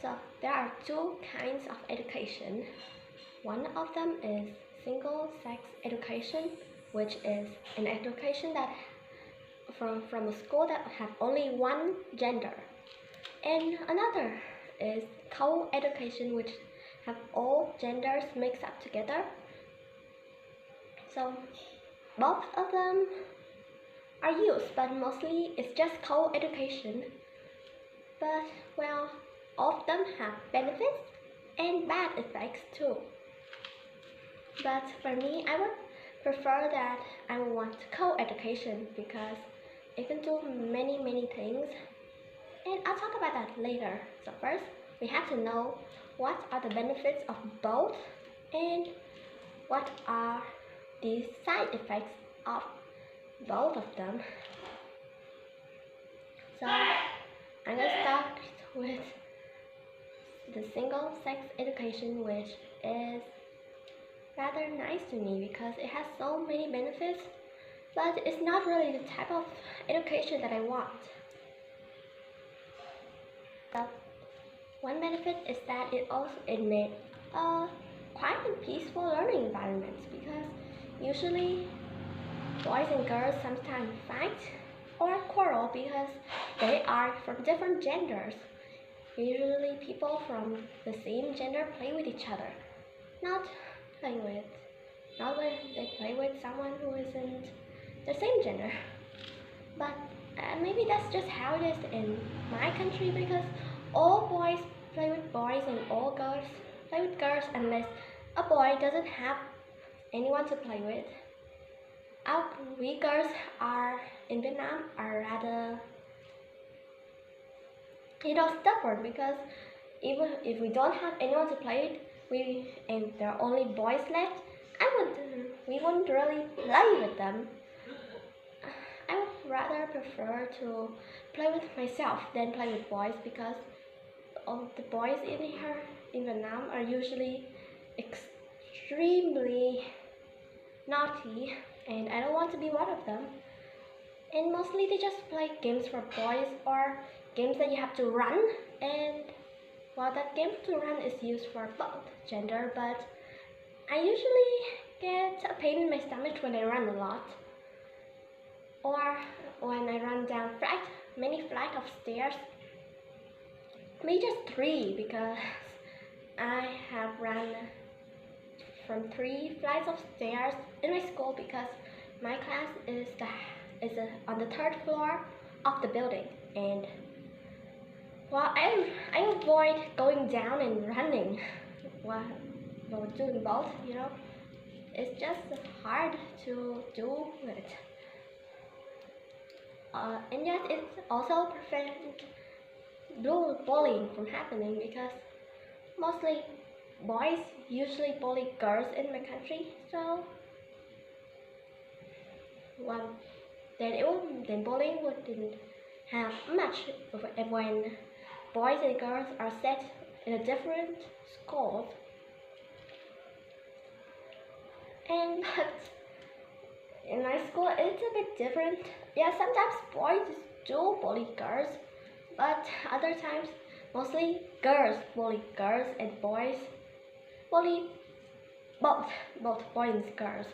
So there are two kinds of education. One of them is single-sex education, which is an education that from a school that have only one gender. And another is co-education, which have all genders mixed up together. So both of them are used, but mostly it's just co-education. But well, all of them have benefits and bad effects too. But for me, I would prefer that I would want co-education because it can do many things, and I'll talk about that later. So first, we have to know what are the benefits of both and what are the side effects of both of them. So I'm gonna start with the single-sex education, which is rather nice to me because it has so many benefits, but it's not really the type of education that I want. So one benefit is that it made a quiet and peaceful learning environment because usually boys and girls sometimes fight or quarrel because they are from different genders. Usually people from the same gender play with each other, not when they play with someone who isn't the same gender. But maybe that's just how it is in my country because all boys play with boys and all girls play with girls unless a boy doesn't have anyone to play with. We girls are in Vietnam are rather stubborn because even if we don't have anyone to play with, and there are only boys left, we wouldn't really play with them. I would rather prefer to play with myself than play with boys because all the boys in Vietnam are usually extremely naughty, and I don't want to be one of them. And mostly they just play games for boys or games that you have to run, and while that game to run is used for both gender, but I usually get a pain in my stomach when I run a lot or when I run down many flights of stairs. Maybe just 3 because I have run from 3 flights of stairs in my school because my class is on the 3rd floor of the building, and while I avoid going down and running while doing both, it's just hard to do it. And yet it also prevents bullying from happening because mostly boys usually bully girls in my country. So then bullying wouldn't have much when boys and girls are set in a different schools. And but in my school it's a bit different. Yeah, sometimes boys do bully girls, but other times mostly girls bully girls and boys bully both boys and girls.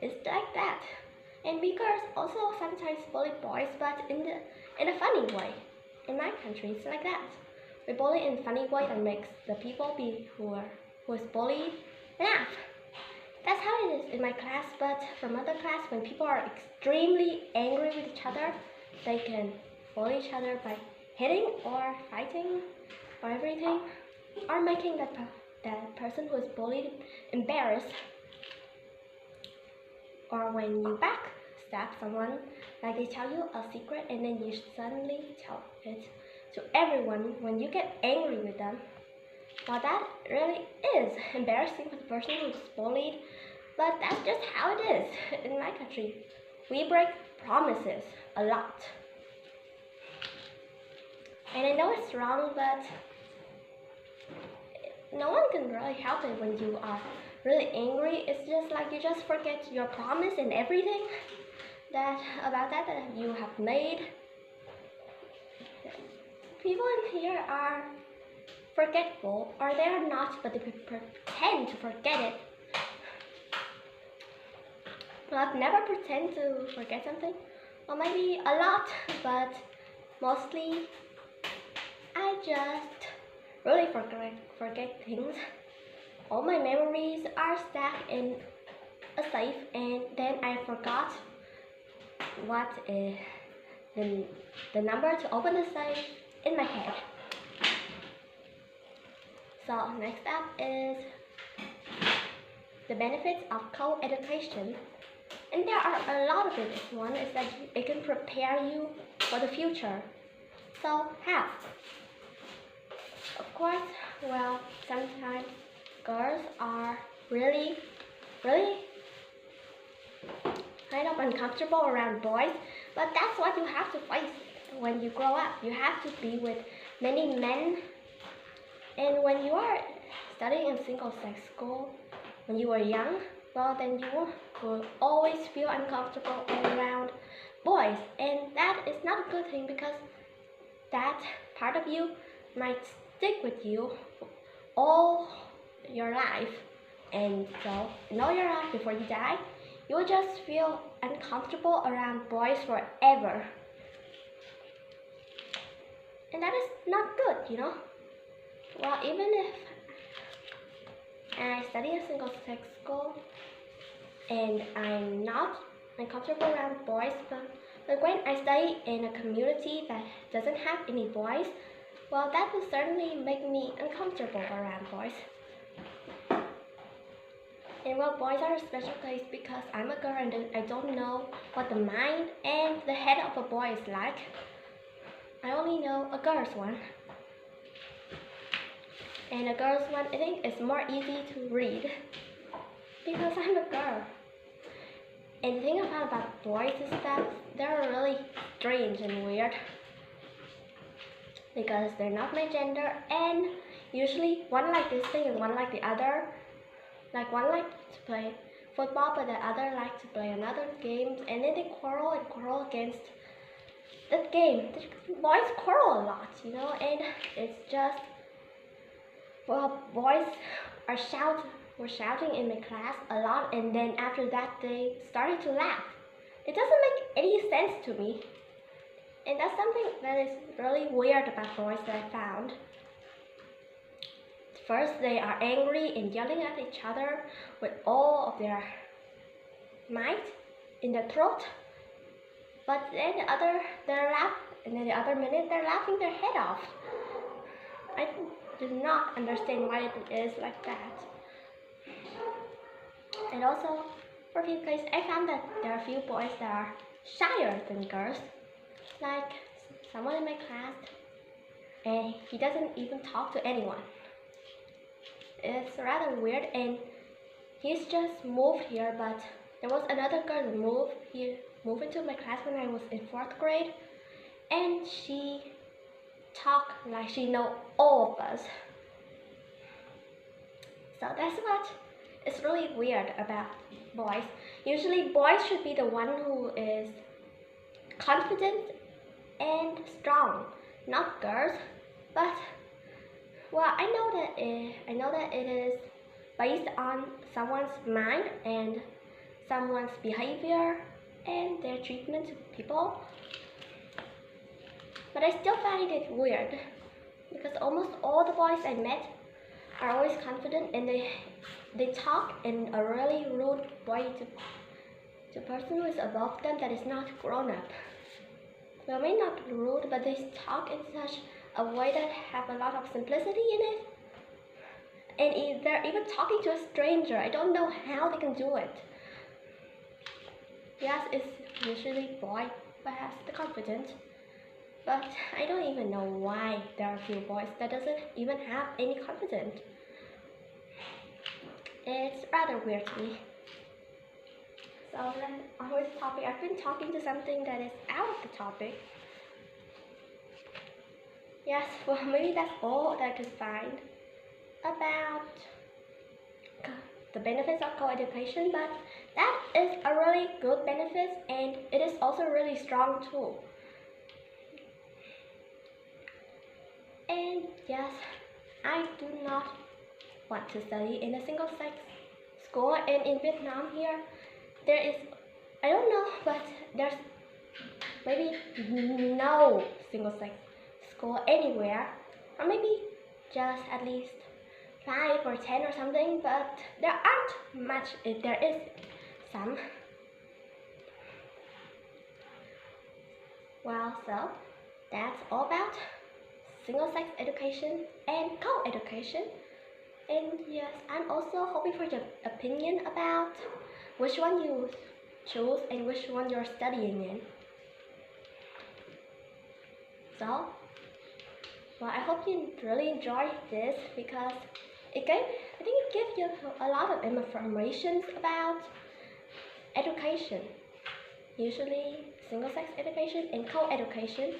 It's like that. And we girls also sometimes bully boys, but in a funny way. In my country, it's like that. We bully in a funny way that makes the people who is bullied laugh. That's how it is in my class, but from other class, when people are extremely angry with each other, they can bully each other by hitting or fighting or everything, or making that person who is bullied embarrassed. Or when you backstab someone, like they tell you a secret and then you suddenly tell it to everyone when you get angry with them. Now that really is embarrassing for the person who's bullied, but that's just how it is in my country. We break promises a lot. And I know it's wrong, but no one can really help it when you are really angry. It's just like you just forget your promise and everything that you have made. people in here are forgetful, or they are not, but they pretend to forget it. Well, I've never pretend to forget something, or maybe a lot, but mostly I just really forget things. All my memories are stacked in a safe, and then I forgot what is the number to open the safe in my head. So next up is the benefits of co-education. And there are a lot of it. One is that it can prepare you for the future. So how? Of course, well, sometimes girls are really kind of uncomfortable around boys, but that's what you have to face when you grow up. You have to be with many men, and when you are studying in single-sex school, when you are young, well, then you will always feel uncomfortable around boys, and that is not a good thing, because that part of you might stick with you all your life. And so in all your life, before you die, you will just feel uncomfortable around boys forever, and that is not good, you know. Well, even if I study a single-sex school and I'm not uncomfortable around boys, but when I study in a community that doesn't have any boys, well, that will certainly make me uncomfortable around boys. And well, boys are a special case because I'm a girl and I don't know what the mind and the head of a boy is like. I only know a girl's one. And a girl's one, I think, is more easy to read because I'm a girl. And the thing I found about boys is that they're really strange and weird because they're not my gender, and usually one like this thing and one like the other. Like one likes to play football, but the other likes to play another game, and then they quarrel against that game. The boys quarrel a lot, you know, and it's just, well, boys were shouting in my class a lot, and then after that they started to laugh. It doesn't make any sense to me, and that's something that is really weird about boys that I found. First, they are angry and yelling at each other with all of their might in their throat. But then the other minute they're laughing their head off. I do not understand why it is like that. And also, for a few cases, I found that there are a few boys that are shyer than girls. Like someone in my class, and he doesn't even talk to anyone. It's rather weird, and he's just moved here, but there was another girl that moved into my class when I was in 4th grade, and she talked like she knows all of us. So that's what is really weird about boys. Usually boys should be the one who is confident and strong, not girls. But well, I know that it is based on someone's mind and someone's behavior and their treatment to people. But I still find it weird because almost all the boys I met are always confident, and they talk in a really rude way to a person who is above them that is not grown up. Well, maybe not rude, but they talk in such a way that have a lot of simplicity in it. And they're even talking to a stranger. I don't know how they can do it. Yes, it's usually boy who has the confidence, but I don't even know why there are a few boys that doesn't even have any confidence. It's rather weird to me. So on this topic, I've been talking to something that is out of the topic. Yes, well, maybe that's all that I could find about the benefits of co-education, but that is a really good benefit, and it is also a really strong tool. And yes, I do not want to study in a single sex school. And in Vietnam here, there is, I don't know, but there's maybe no single sex school anywhere, or maybe just at least 5 or 10 or something, but there aren't much if there is some. Well, so that's all about single sex education and co-education. And yes, I'm also hoping for your opinion about which one you choose and which one you're studying in. So, well, I hope you really enjoyed this because I think it gives you a lot of information about education, usually single-sex education and co-education,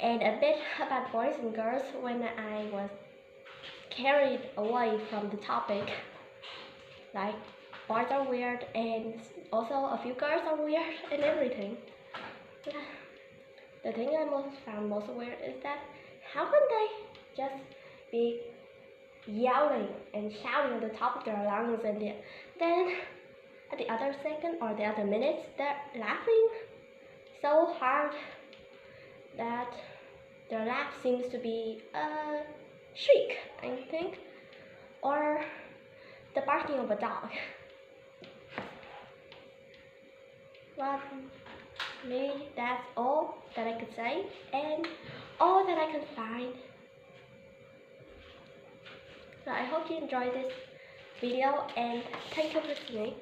and a bit about boys and girls when I was carried away from the topic. Like, boys are weird and also a few girls are weird and everything. Yeah. The thing I found most weird is that how can they just be yelling and shouting at the top of their lungs and then at the other second or the other minutes they're laughing so hard that their laugh seems to be a shriek, I think, or the barking of a dog. Well, maybe that's all that I could say and all that I can find. So I hope you enjoyed this video and thank you for listening.